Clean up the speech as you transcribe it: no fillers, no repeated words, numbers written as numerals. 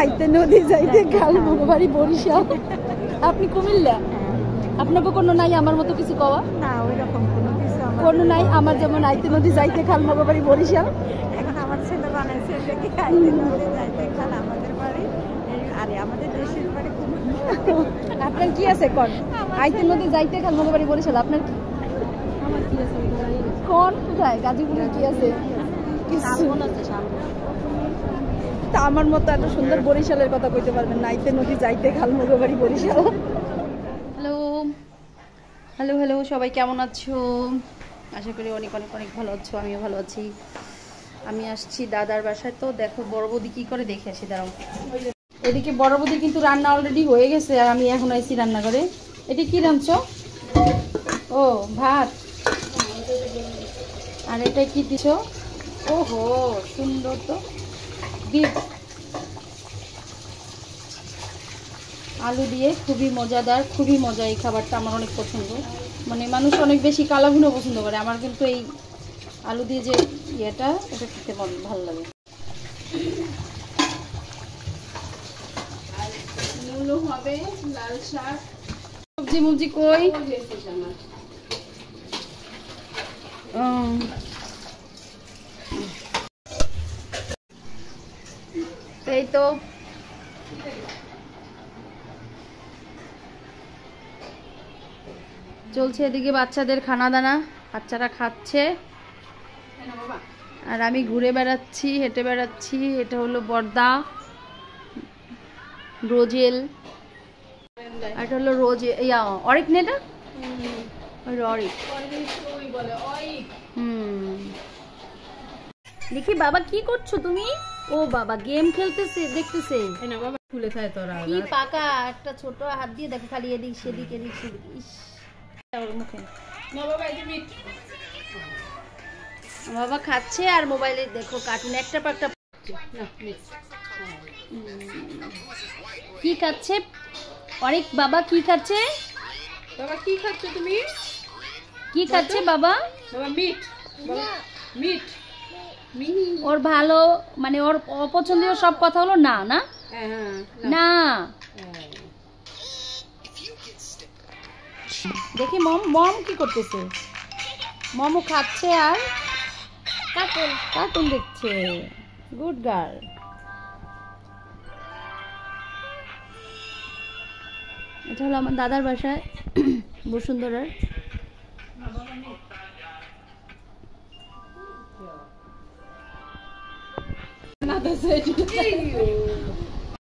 আইতে নদী যাইতে খাল বাড়ি বরিশাল। আপনি কুমিল্লা? আপনাকে কোনো নাই আমার মতো কিছু কওয়া? না ওইরকম কোনো কিছু কোনো নাই আমার, যেমন আইতে নদী যাইতে খাল বাড়ি বরিশাল। এখন আমার ছেলে বানাইছে কি আইতে নদী যাইতে খাল আমাদের বাড়ি, আরে আমাদের দেশের বাড়ি কুমিল্লা। আপনার কি আছে কোন? আইতে নদী যাইতে খাল বাড়ি বরিশাল। আপনার কি? আমার কি আছে কোন কোথায়? গাজীপুরে কি আছে? তা আমার মতো এত সুন্দর বরিশালের কথা কইতে পারবেন না। আইতে নদী যাইতে খাল বাড়ি বরিশাল। হ্যালো হ্যালো হ্যালো, সবাই কেমন আছো? আশা করি অনেক অনেক অনেক ভালো আছো। আমিও ভালো আছি। আমি আসছি দাদার বাসায়, তো দেখো বড় বৌদি কি করে দেখে আসি। দাঁড়াও, এদিকে বড় বৌদি কিন্তু রান্না অলরেডি হয়ে গেছে, আর আমি এখন আইছি রান্না করে। এটা কি রাঁধছো? ও ভাত। আর এটা কি দিছো? ওহো সুন্দর তো, বিফ আলু দিয়ে, খুবই মজাদার, খুবই মজা। এই খাবারটা আমার অনেক পছন্দ। মানে মানুষ অনেক বেশি কালাভুনো পছন্দ করে, আমার কিন্তু এই আলু দিয়ে যে ইয়েটা, এটা খেতে ভালো লাগে। হবে লাল শাক, সবজি মুবজি কই? এই তো চলছে এদিকে বাচ্চাদের খানা দানা, বাচ্চারা খাচ্ছে আর আমি ঘুরে বেড়াচ্ছি, হেঁটে বেড়াচ্ছি। এটা হলো বর্দা রোজেল, এটা হলো রোজ অরিক না, এটা অরিক। দেখি বাবা কি করছো তুমি? ও বাবা গেম খেলতেছে, দেখতেছে। কি পাকা একটা ছোট হাত দিয়ে দেখো, খালি এদিক সেদিক এদিক সেদিক। ইস মুখে বাবা খাচ্ছে আর মোবাইলে দেখো কার্টুন একটা পর একটা। কি খাচ্ছে অনেক? বাবা কি খাচ্ছে? বাবা কি খাচ্ছ তুমি? কি খাচ্ছে বাবা? বাবা মিট, মিট। ওর ভালো মানে ওর অপছন্দীয় সব কথা হলো না না না। দেখি মম, মম কি করতেছে? মমও খাচ্ছে আর কার্টুন কার্টুন দেখছে। Good girl. এটা হলো আমার দাদার বাসায় বসুন্ধরার।